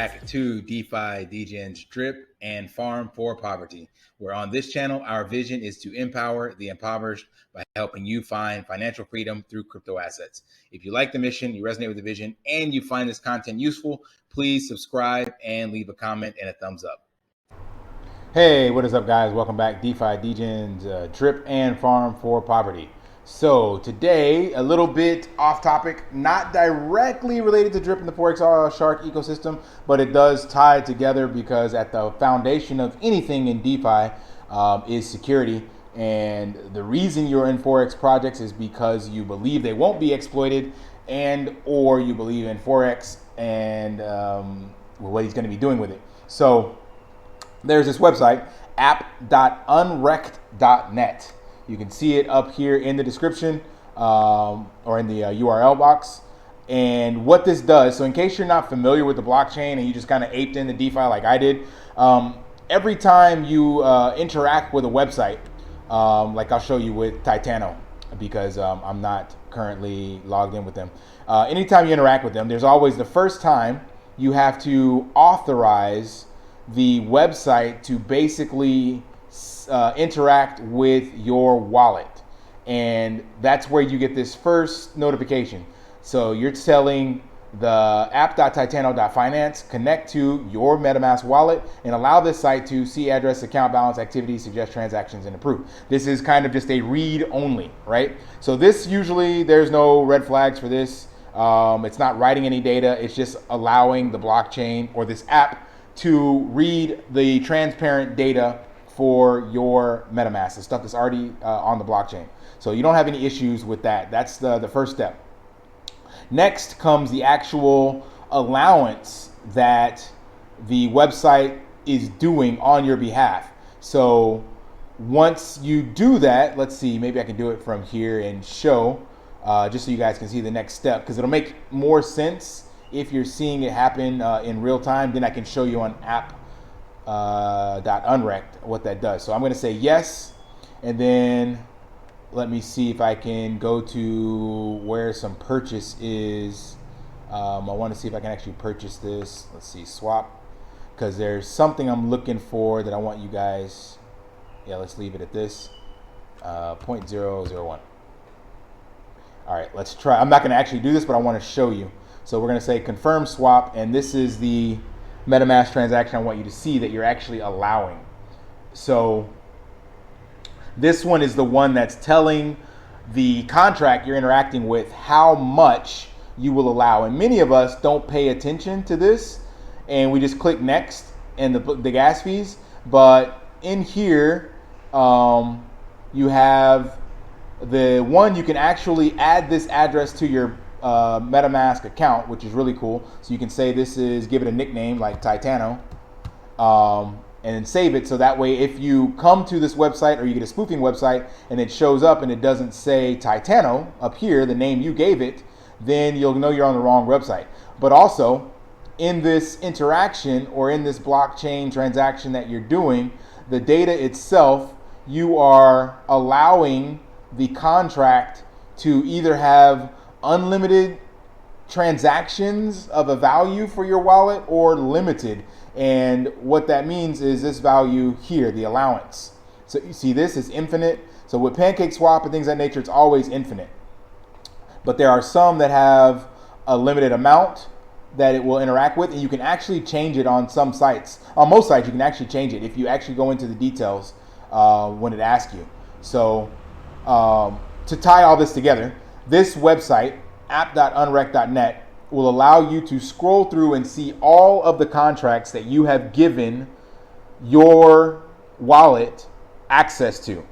back to DeFi, Degens, Drip, and Farm for Poverty, where on this channel, our vision is to empower the impoverished by helping you find financial freedom through crypto assets. If you like the mission, you resonate with the vision, and you find this content useful, please subscribe and leave a comment and a thumbs up. Hey, what is up, guys? Welcome back. DeFi, Degens, Drip, and Farm for Poverty. So today, a little bit off topic, not directly related to Drip and the Forex Shark ecosystem, but it does tie together because at the foundation of anything in DeFi is security. And the reason you're in Forex projects is because you believe they won't be exploited, and or you believe in Forex and what he's going to be doing with it. So there's this website, app.unrekt.net. You can see it up here in the description or in the URL box. And what this does, so in case you're not familiar with the blockchain and you just kind of aped into DeFi like I did, every time you interact with a website, like I'll show you with Titano, because I'm not currently logged in with them. Anytime you interact with them, there's always the first time you have to authorize the website to basically interact with your wallet. And that's where you get this first notification. So you're telling the app.titano.finance, connect to your MetaMask wallet and allow this site to see address, account balance, activity, suggest transactions, and approve. This is kind of just a read only, right? So this usually, there's no red flags for this. It's not writing any data. It's just allowing the blockchain or this app to read the transparent data for your MetaMask, the stuff that's already on the blockchain. So you don't have any issues with that. That's the first step. Next comes the actual allowance that the website is doing on your behalf. So once you do that, let's see, maybe I can do it from here and show, just so you guys can see the next step, because it'll make more sense if you're seeing it happen in real time. Then I can show you on app.unrekt what that does. So I'm going to say yes, and then let me see if I can go to where some purchase is. I want to see if I can actually purchase this. Let's see, swap, because there's something I'm looking for that I want you guys. Yeah, let's leave it at this 0.001. All right, let's try. I'm not going to actually do this, but I want to show you. So we're going to say confirm swap, and this is the MetaMask transaction I want you to see that you're actually allowing. So this one is the one that's telling the contract you're interacting with how much you will allow. And many of us don't pay attention to this, and we just click next and the gas fees. But in here, you have the one you can actually add this address to your MetaMask account, which is really cool. So you can say this is, give it a nickname like Titano, and then save it. So that way, if you come to this website or you get a spoofing website and it shows up and it doesn't say Titano up here, the name you gave it, then you'll know you're on the wrong website. But also in this interaction or in this blockchain transaction that you're doing, the data itself, you are allowing the contract to either have unlimited transactions of a value for your wallet or limited. And what that means is this value here, the allowance. So you see this is infinite. So with PancakeSwap and things of that nature, it's always infinite. But there are some that have a limited amount that it will interact with, and you can actually change it on some sites. On most sites, you can actually change it if you actually go into the details when it asks you. So to tie all this together, this website, app.unrekt.net, will allow you to scroll through and see all of the contracts that you have given your wallet access to.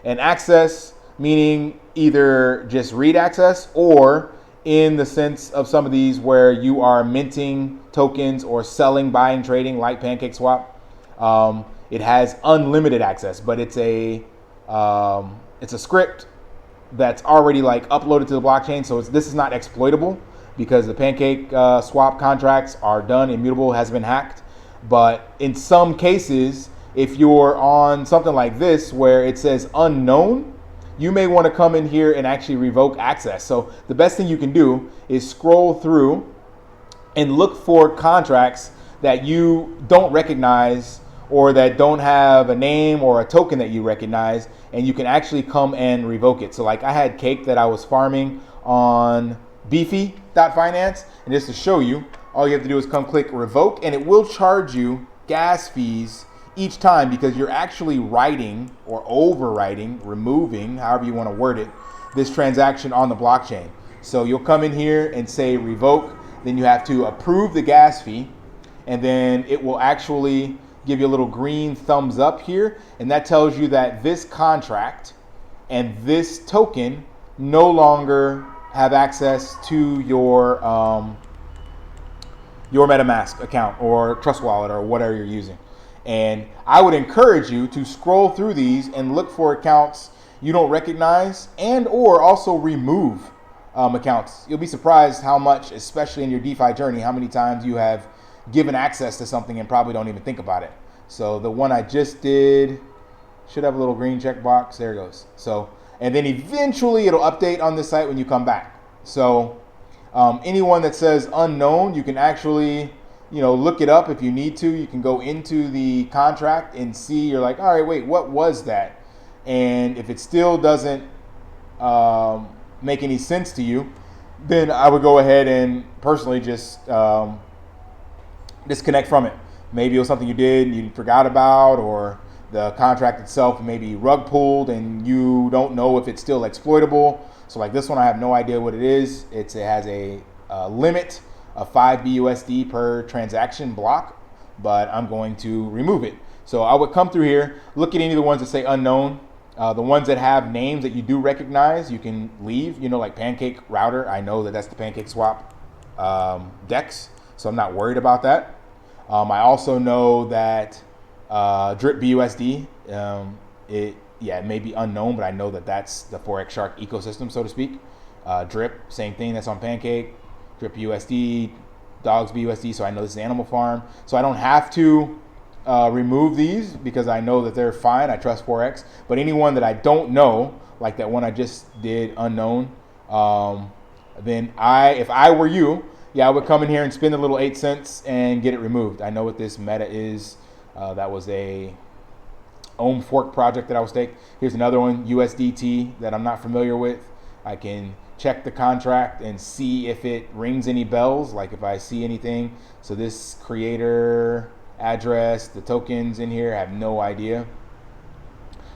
And access meaning either just read access, or in the sense of some of these where you are minting tokens or selling, buying, trading like PancakeSwap. It has unlimited access, but it's a script that's already like uploaded to the blockchain. So this is not exploitable because the PancakeSwap contracts are done, immutable, has been hacked. But in some cases, if you're on something like this where it says unknown, you may want to come in here and actually revoke access. So the best thing you can do is scroll through and look for contracts that you don't recognize or that don't have a name or a token that you recognize, and you can actually come and revoke it. So like I had cake that I was farming on Beefy.finance, and just to show you, all you have to do is come click revoke, and it will charge you gas fees each time because you're actually writing or overwriting, removing, however you want to word it, this transaction on the blockchain. So you'll come in here and say revoke, then you have to approve the gas fee, and then it will actually give you a little green thumbs up here, and that tells you that this contract and this token no longer have access to your MetaMask account or Trust Wallet or whatever you're using. And I would encourage you to scroll through these and look for accounts you don't recognize, and or also remove accounts. You'll be surprised how much, especially in your DeFi journey, how many times you have given access to something and probably don't even think about it. So the one I just did should have a little green checkbox. There it goes. So, and then eventually it'll update on this site when you come back. So anyone that says unknown, you can actually, look it up if you need to. You can go into the contract and see, you're like, all right, wait, what was that? And if it still doesn't make any sense to you, then I would go ahead and personally just disconnect from it. Maybe it was something you did and you forgot about, or the contract itself maybe rug pulled and you don't know if it's still exploitable. So like this one, I have no idea what it is. It has a limit of 5 BUSD per transaction block, but I'm going to remove it. So I would come through here, look at any of the ones that say unknown. The ones that have names that you do recognize, you can leave, like Pancake Router. I know that that's the Pancake Swap DEX, so I'm not worried about that. I also know that Drip BUSD, it may be unknown, but I know that that's the Forex Shark ecosystem, so to speak. Drip, same thing, that's on Pancake. Drip BUSD, Dogs BUSD, so I know this is Animal Farm. So I don't have to remove these because I know that they're fine. I trust Forex. But anyone that I don't know, like that one I just did, unknown, then if I were you, I would come in here and spend a little 8 cents and get it removed. I know what this meta is. That was a Ohm fork project that I was taking. Here's another one, USDT, that I'm not familiar with. I can check the contract and see if it rings any bells, like if I see anything. So this creator address, the tokens in here, I have no idea.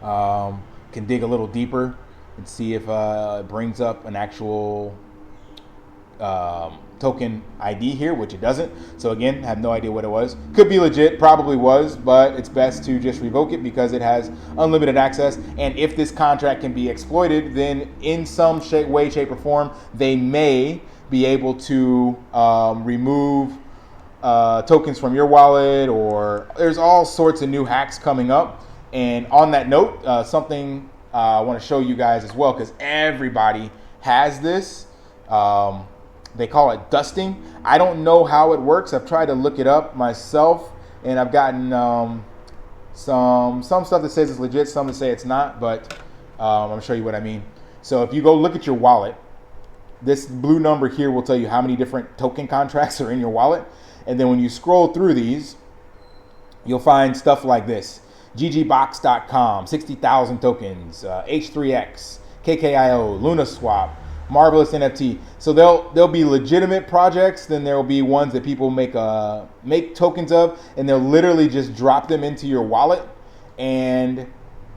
Can dig a little deeper and see if it brings up an actual token ID here, which it doesn't. So again, have no idea what it was. Could be legit, probably was, but it's best to just revoke it because it has unlimited access. And if this contract can be exploited, then in some way, shape, or form, they may be able to remove tokens from your wallet, or there's all sorts of new hacks coming up. And on that note, something I want to show you guys as well, because everybody has this. They call it dusting. I don't know how it works. I've tried to look it up myself, and I've gotten some stuff that says it's legit, some that say it's not, but I'm gonna show you what I mean. So if you go look at your wallet, this blue number here will tell you how many different token contracts are in your wallet. And then when you scroll through these, you'll find stuff like this: ggbox.com, 60,000 tokens, H3X, KKIO, LunaSwap, Marvelous NFT. So they'll be legitimate projects. Then there will be ones that people make tokens of, and they'll literally just drop them into your wallet. And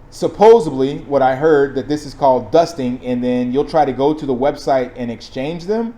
supposedly, what I heard, that this is called dusting, and then you'll try to go to the website and exchange them,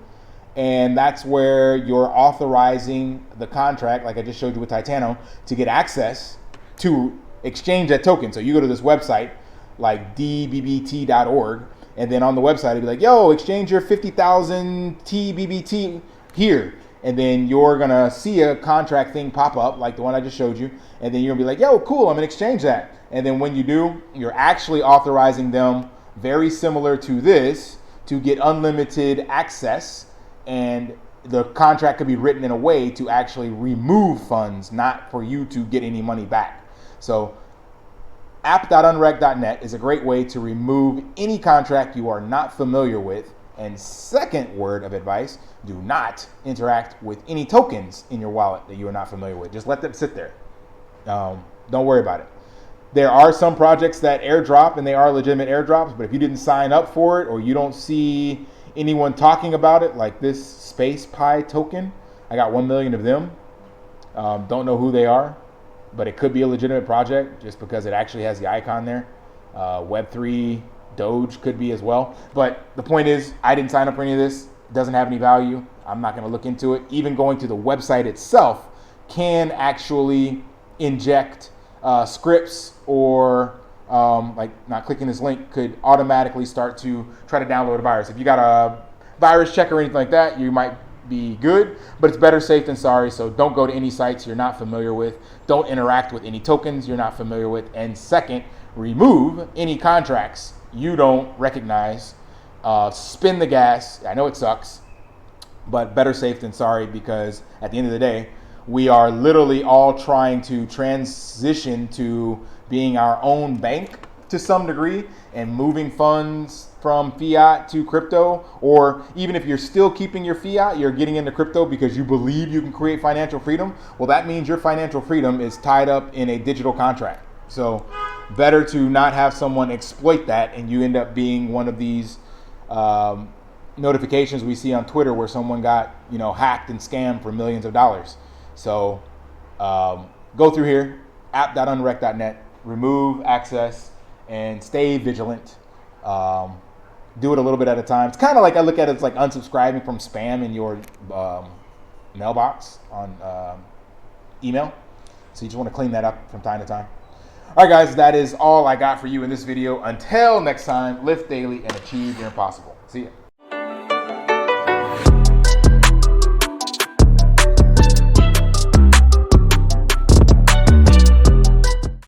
and that's where you're authorizing the contract, like I just showed you with Titano, to get access to exchange that token. So you go to this website like dbbt.org, and then on the website it'll be like, yo, exchange your 50,000 TBBT here. And then you're gonna see a contract thing pop up like the one I just showed you. And then you're gonna be like, yo, cool, I'm gonna exchange that. And then when you do, you're actually authorizing them, very similar to this, to get unlimited access. And the contract could be written in a way to actually remove funds, not for you to get any money back. So app.unrekt.net is a great way to remove any contract you are not familiar with And second word of advice, do not interact with any tokens in your wallet that you are not familiar with. Just let them sit there. Don't worry about it. There are some projects that airdrop, and they are legitimate airdrops, but if you didn't sign up for it or you don't see anyone talking about it, like this Space Pi token, I got 1 million of them. Don't know who they are, but it could be a legitimate project just because it actually has the icon there. Web3 Doge could be as well. But the point is, I didn't sign up for any of this. It doesn't have any value. I'm not going to look into it. Even going to the website itself can actually inject scripts, or like not clicking this link could automatically start to try to download a virus. If you got a virus check or anything like that, you might be good, but it's better safe than sorry. So don't go to any sites you're not familiar with. Don't interact with any tokens you're not familiar with. And second, remove any contracts you don't recognize. Spin the gas. I know it sucks, but better safe than sorry, because at the end of the day, we are literally all trying to transition to being our own bank to some degree and moving funds from fiat to crypto. Or even if you're still keeping your fiat, you're getting into crypto because you believe you can create financial freedom. Well, that means your financial freedom is tied up in a digital contract. So better to not have someone exploit that and you end up being one of these notifications we see on Twitter where someone got, hacked and scammed for millions of dollars. So go through here, app.unrekt.net, remove access, and stay vigilant. Do it a little bit at a time. It's kind of like, I look at it as like unsubscribing from spam in your mailbox on email. So you just want to clean that up from time to time. All right, guys, that is all I got for you in this video. Until next time, lift daily and achieve your impossible. See ya.